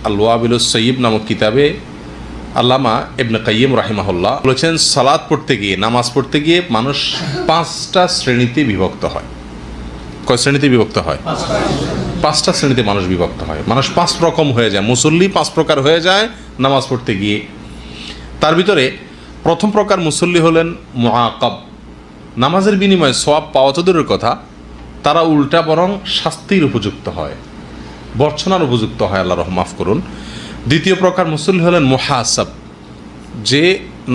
আল ওয়াবিলুস সাইয়্যিব নামক কিতাবে আল্লামা ইবনে কাইয়িম রাহিমাহুল্লাহ বলেছেন, সালাত পড়তে গিয়ে, নামাজ পড়তে গিয়ে মানুষ 5টা শ্রেণীতে বিভক্ত হয়। কয় শ্রেণীতে বিভক্ত হয়? 5টা শ্রেণীতে মানুষ বিভক্ত হয়। মানুষ 5 রকম হয়ে যায়, মুসল্লি 5 প্রকার হয়ে যায় নামাজ পড়তে গিয়ে। তার ভিতরে প্রথম প্রকার মুসল্লি হলেন মুআকাব। নামাজের বিনিময়ে সওয়াব পাওয়া তো দূরের কথা, তারা উল্টা বরং শাস্তির উপযুক্ত হয়, বর্ছনার উপযুক্ত হয়, আল্লাহ মাফ করুন। দ্বিতীয় প্রকার মুসল্লি হলেন মুহাসাব, যে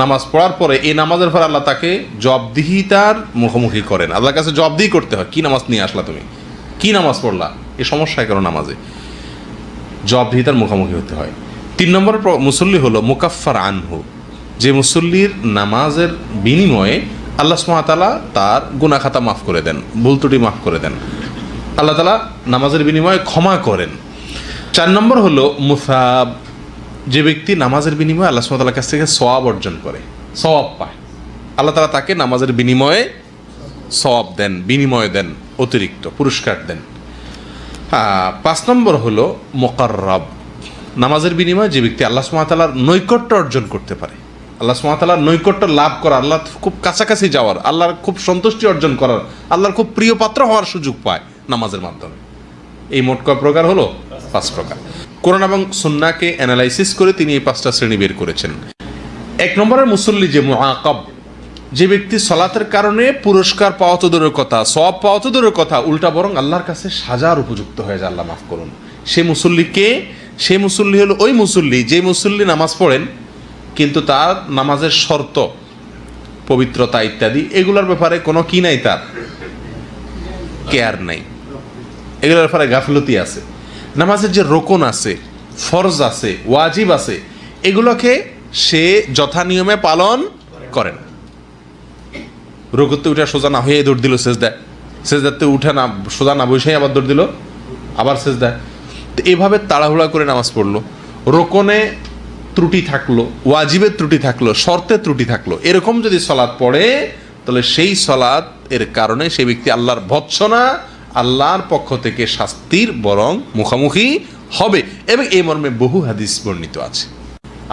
নামাজ পড়ার পরে এই নামাজের পর আল্লাহ তাকে জবাবদিহিতার মুখোমুখি করেন। আল্লাহর কাছে জবাবদিহি করতে হয়, কি নামাজ নিয়ে আসলা তুমি, কি নামাজ পড়লা, এই সমস্যায় কেন নামাজে, জবাবদিহিতার মুখোমুখি হতে হয়। 3 নম্বর মুসল্লি হলো মুকাফফার আনহু, যে মুসল্লির নামাজের বিনিময়ে আল্লাহ সুবহানাহু ওয়া তাআলা তার গুনাহ খাতা মাফ করে দেন, ভুল ত্রুটি মাফ করে দেন, আল্লাহ তাআলা নামাজের বিনিময়ে ক্ষমা করেন। 4 নম্বর হলো মুসাব, যে ব্যক্তি নামাজের বিনিময়ে আল্লাহ সুবহানাহু ওয়া তাআলার কাছ থেকে সওয়াব অর্জন করে, সওয়াব পায়, আল্লাহ তাআলা তাকে নামাজের বিনিময়ে সওয়াব দেন, বিনিময় দেন, অতিরিক্ত পুরস্কার দেন। 5 নম্বর হলো মুকাররাব, নামাজের বিনিময়ে যে ব্যক্তি আল্লাহ সুবহানাহু ওয়া তাআলার নৈকট্য অর্জন করতে পারে, আল্লাহ সুবহানাহু ওয়া তাআলার নৈকট্য লাভ করা, আল্লাহ খুব কাছাকাছি যাওয়ার, আল্লাহর খুব সন্তুষ্টি অর্জন করার, আল্লাহর খুব প্রিয় পাত্র হওয়ার সুযোগ পায় নামাজের মাধ্যমে। এই মোট কয় প্রকার হলো? 5 প্রকার। কোরআন এবং সুন্নাহকে অ্যানালাইসিস করে তিনি এই 5টা শ্রেণী বের করেছেন। 1 নম্বরের মুসল্লি যে মুআকাব, যে ব্যক্তি সালাতের কারণে পুরস্কার পাওয়া তো দূরের কথা, সওয়াব পাওয়া তো দূরের কথা, উল্টা বরং আল্লাহর কাছে সাজার উপযুক্ত হয়ে যায়, আল্লাহ মাফ করুন। সে মুসল্লিকে, সে মুসল্লি হলো ওই মুসল্লি যে মুসল্লি নামাজ পড়েন কিন্তু তার নামাজের শর্ত, পবিত্রতা ইত্যাদি এগুলোর ব্যাপারে কোনো কি নাই, তার কেয়ার নাই, এগুলোর ব্যাপারে গাফলতি আছে। নামাজের যে রোকন আছে, ফরজ আছে, ওয়াজিব আছে, এগুলোকে সে যথা নিয়মে পালন করে না। রুকুতে উঠে সোজা না হয়ে দৌড় দিল সেজদায়, সেজদাতে উঠে না সোজা না বসেই আবার দৌড় দিল, আবার সেজদায়, তো এইভাবে তাড়াহুড়া করে নামাজ পড়লো, রোকনে ত্রুটি থাকলো, ওয়াজিবের ত্রুটি থাকলো, শর্তে ত্রুটি থাকলো, এরকম যদি সলাৎ পড়ে তাহলে সেই সলাৎ এর কারণে সেই ব্যক্তি আল্লাহর ভৎসনা, আল্লাহর পক্ষ থেকে শাস্তির বরং মুখোমুখি হবে, এবং এই মর্মে বহু হাদিস বর্ণিত আছে।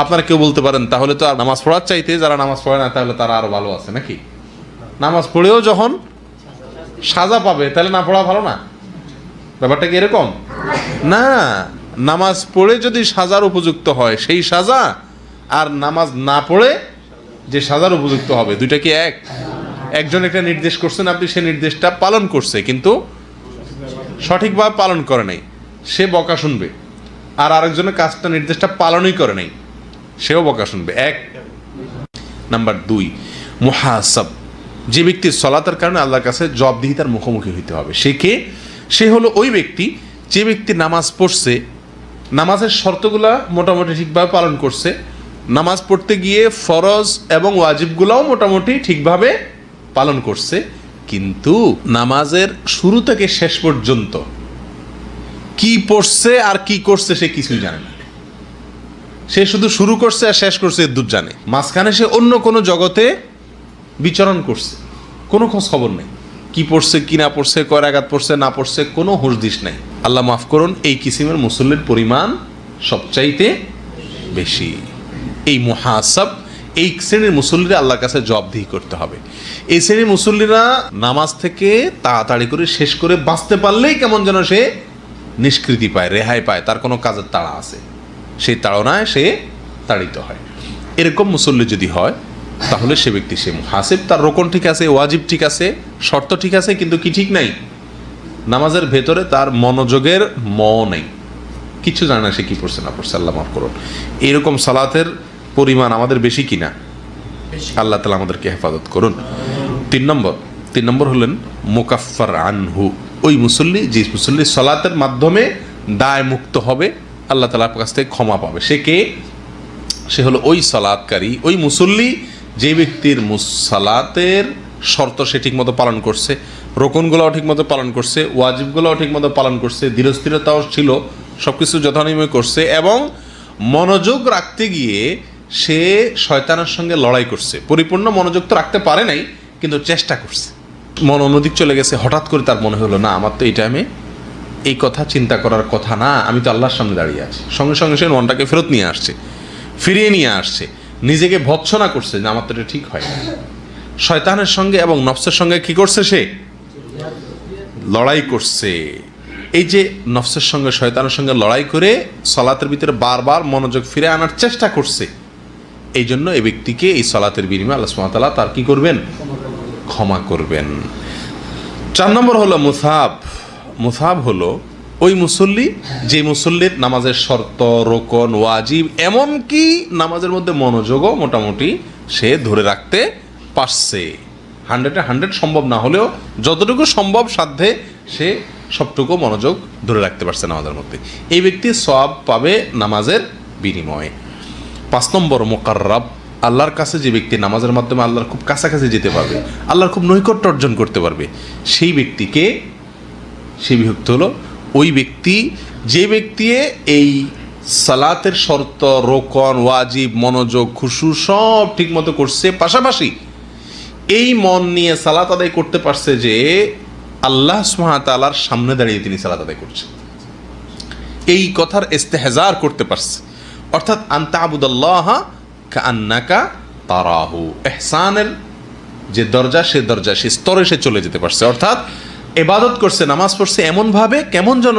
আপনারা কেউ বলতে পারেন তাহলে তো আর নামাজ পড়ার চাইতে যারা নামাজ পড়ে না তাহলে তারা আরো ভালো আছে নাকি? নামাজ পড়েও যখন সাজা পাবে তাহলে না পড়া ভালো না? ব্যাপারটা কি এরকম না? নামাজ পড়ে যদি সাজার উপযুক্ত হয় সেই সাজা, আর নামাজ না পড়ে যে সাজার উপযুক্ত হবে, দুইটা কি এক? একজন একটা নির্দেশ করছেন, আপনি সেই নির্দেশটা পালন করছে কিন্তু সঠিকভাবে পালন করে নাই, সে বকা শুনবে, আর আরেকজনের কাজটা নির্দেশটা পালনই করে নাই, সেও বকা শুনবে। 1 নাম্বার 2 মুহাসাব, যে ব্যক্তি সলাতের কারণে আল্লাহর কাছে জবাবদিহিতার মুখোমুখি হইতে হবে, সে কে? সে হলো ওই ব্যক্তি যে ব্যক্তি নামাজ পড়ছে, নামাজের শর্তগুলা মোটামুটি ঠিকভাবে পালন করছে, নামাজ পড়তে গিয়ে ফরজ এবং ওয়াজিবগুলাও মোটামুটি ঠিকভাবে পালন করছে, কিন্তু নামাজের শুরু থেকে শেষ পর্যন্ত কি পড়ছে আর কি করছে সে কিছুই জানে না। সে শুধু শুরু করছে আর শেষ করছে এর দূর জানে, মাঝখানে সে অন্য কোনো জগতে বিচরণ করছে, কোনো খোঁজ খবর নেই, কি পড়ছে কি না পড়ছে, কয় রাকাত পড়ছে না পড়ছে, কোনো হুঁশদিশ নাই। আল্লাহ মাফ করুন, এই কিসিমের মুসল্লির পরিমাণ সবচাইতে বেশি। এই মুহাসাব, এই শ্রেণীর মুসল্লিরা আল্লাহর কাছে জবাবদিহি করতে হবে। এই শ্রেণীর মুসল্লিরা নামাজ থেকে তাড়াতাড়ি করে শেষ করে বাঁচতে পারলেই কেমন যেন সে নিষ্কৃতি পায়, রেহাই পায়, তার কোনো কাজের তাড়া আছে, সেই তাড়নায় সে তাড়িত হয়। এরকম মুসল্লি যদি হয় তাহলে সে ব্যক্তি সে মুহাসিব, তার রোকন ঠিক আছে, ওয়াজিব ঠিক আছে, শর্ত ঠিক আছে, কিন্তু কি ঠিক নাই? নামাজের ভেতরে তার মনোযোগের নেই, কিছু জানে না সে কি পড়ছে না পড়ছে। আল্লাহ মাফ করুন। এরকম সালাতের পরিমাণ আমাদের বেশি কিনা? আল্লাহ তাআলা আমাদেরকে হেফাজত করুন। 3 নম্বর হলেন মুকাফফার আনহু, ওই মুসল্লি যে মুসল্লি সালাতের মাধ্যমে দায় মুক্ত হবে, আল্লাহ তাআলার কাছ থেকে ক্ষমা পাবে। সে কে? সে হলো ওই সালাতকারী, ওই মুসল্লি যে ব্যক্তির সালাতের শর্ত সে ঠিকমতো পালন করছে, রোকনগুলোও ঠিকমতো পালন করছে, ওয়াজিবগুলোও ঠিকমতো পালন করছে, ধীরস্থিরতাও ছিল, সব কিছু যথানিয়মে করছে, এবং মনোযোগ রাখতে গিয়ে সে শয়তানের সঙ্গে লড়াই করছে। পরিপূর্ণ মনোযোগ তো রাখতে পারে নাই, কিন্তু চেষ্টা করছে। মন অন্যদিক চলে গেছে, হঠাৎ করে তার মনে হলো না আমার তো এই টাইমে এই কথা চিন্তা করার কথা না, আমি তো আল্লাহর সামনে দাঁড়িয়ে আছি। সঙ্গে সঙ্গে সে মনটাকে ফেরত নিয়ে আসছে, ফিরিয়ে নিয়ে আসছে, নিজেকে ভৎসনা করছে যে আমার তো এটা ঠিক হয় না। শয়তানের সঙ্গে এবং নফসের সঙ্গে কি করছে, সে লড়াই করছে। এই যে নফসের সঙ্গে শয়তানের সঙ্গে লড়াই করে সালাতের ভিতরে বারবার মনোযোগ ফিরে আনার চেষ্টা করছে, এই জন্য এই ব্যক্তিকে এই সালাতের বিনিময়ে আল্লাহ সুবহানাহু ওয়া তাআলা তার কি করবেন, ক্ষমা করবেন। 4 নম্বর হলো মুসাব। মুসাব হলো ওই মুসল্লি যে মুসল্লির নামাজের শর্ত, রোকন, ওয়াজিব, এমনকি নামাজের মধ্যে মনোযোগও মোটামুটি সে ধরে রাখতে পারছে। 100-এ 100 সম্ভব না হলেও যতটুকু সম্ভব সাধ্যে সে সবটুকু মনোযোগ ধরে রাখতে পারছে নামাজের মধ্যে, এই ব্যক্তি সওয়াব পাবে নামাজের বিনিময়ে। 5 নম্বর মুকাররাব, আল্লাহর কাছে যে ব্যক্তি নামাজের মাধ্যমে আল্লাহর খুব কাছাকাছি যেতে পারবে, আল্লাহর খুব নৈকট্য অর্জন করতে পারবে, সেই ব্যক্তিকে, সেই বিভক্ত হলো ওই ব্যক্তি যে ব্যক্তি এই সালাতের শর্ত, রোকন, ওয়াজিব, মনোযোগ, খুশু সব ঠিক মতো করছে, পাশাপাশি এই মন নিয়ে সালাত আদায় করতে পারছে যে আল্লাহ সুবহানাহু ওয়া তাআলার সামনে দাঁড়িয়ে তিনি সালাত আদায় করছেন, এই কথার ইস্তেহজার করতে পারছে। অর্থাৎ আনতা আবুদাল্লাহ কাআন্নাকা তারাহু, ইহসানের যে দরজা, সে দরজা, সে স্তরে সে চলে যেতে পারছে। অর্থাৎ ইবাদত করছে, নামাজ পড়ছে এমনভাবে কেমন যেন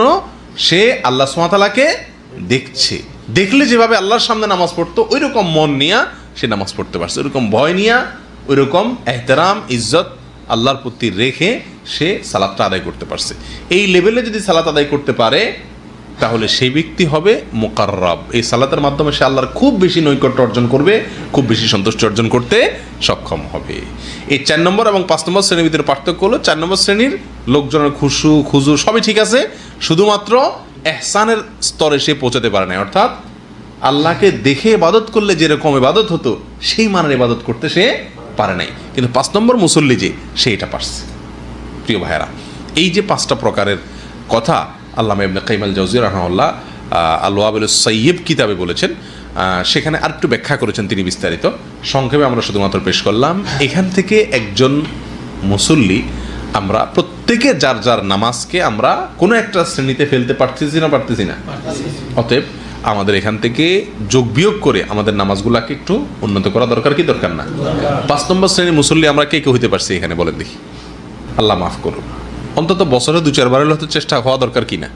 সে আল্লাহ সুবহানাহু ওয়া তাআলাকে দেখছে, দেখলে যেভাবে আল্লাহর সামনে নামাজ পড়তো ওই রকম মন নিয়ে সে নামাজ পড়তে পারছে, ওইরকম ভয় নিয়ে, ওই রকম এহতেরাম, ইজ্জত আল্লাহর প্রতি রেখে সে সালাতটা আদায় করতে পারছে। এই লেভেলে যদি সালাত আদায় করতে পারে তাহলে সেই ব্যক্তি হবে মুকাররাব। এই সালাতের মাধ্যমে সে আল্লাহর খুব বেশি নৈকট্য অর্জন করবে, খুব বেশি সন্তুষ্টি অর্জন করতে সক্ষম হবে। এই 4 নম্বর এবং 5 নম্বর শ্রেণীর ভিতরে পার্থক্য হলো 4 নম্বর শ্রেণীর লোকজনের খুশু, খুজু সবই ঠিক আছে, শুধুমাত্র ইহসানের স্তরে সে পৌঁছাতে পারে না। অর্থাৎ আল্লাহকে দেখে ইবাদত করলে যেরকম ইবাদত হতো সেই মানের ইবাদত করতে সে পারে নাই, কিন্তু 5 নম্বর মুসল্লি যে সে এটা পারছে। প্রিয় ভাইয়েরা, এই যে 5টা প্রকারের কথা আল্লামা ইবনে কাইয়িম আল জাওযী রাহিমাহুল্লাহ আল-ওয়াবিলুস সাইয়্যিব কিতাবে বলেছেন, সেখানে আরেকটু ব্যাখ্যা করেছেন তিনি বিস্তারিত। সংক্ষেপে আমরা শুধুমাত্র পেশ করলাম। এখান থেকে একজন মুসল্লি, আমরা প্রত্যেকে যার যার নামাজকে আমরা কোনো একটা শ্রেণীতে ফেলতে পারতেছি না, অতএব আমাদের এখান থেকে যোগ বিয়োগ করে আমাদের নামাজগুলোকে একটু উন্নত করা দরকার, কি দরকার না? 5 নম্বর শ্রেণীর মুসল্লি আমরা কে কে হইতে পারছি এখানে বলেন দেখি? আল্লাহ মাফ করুন, অন্তত বছরে 2-4 বার হলে হয়তো চেষ্টা হওয়া দরকার কিনা,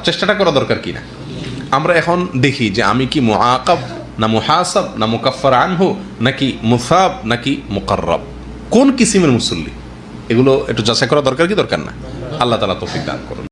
চেষ্টাটা করা দরকার কিনা। আমরা এখন দেখি যে আমি কি মুআকাব না মুহাসাব না মুকাফফার আনহু নাকি মুসাব নাকি মুকাররাব, কোন কিসিমের মুসল্লি, এগুলো একটু যাচাই করা দরকার কি দরকার না? আল্লাহ তাআলা তৌফিক দান করুন।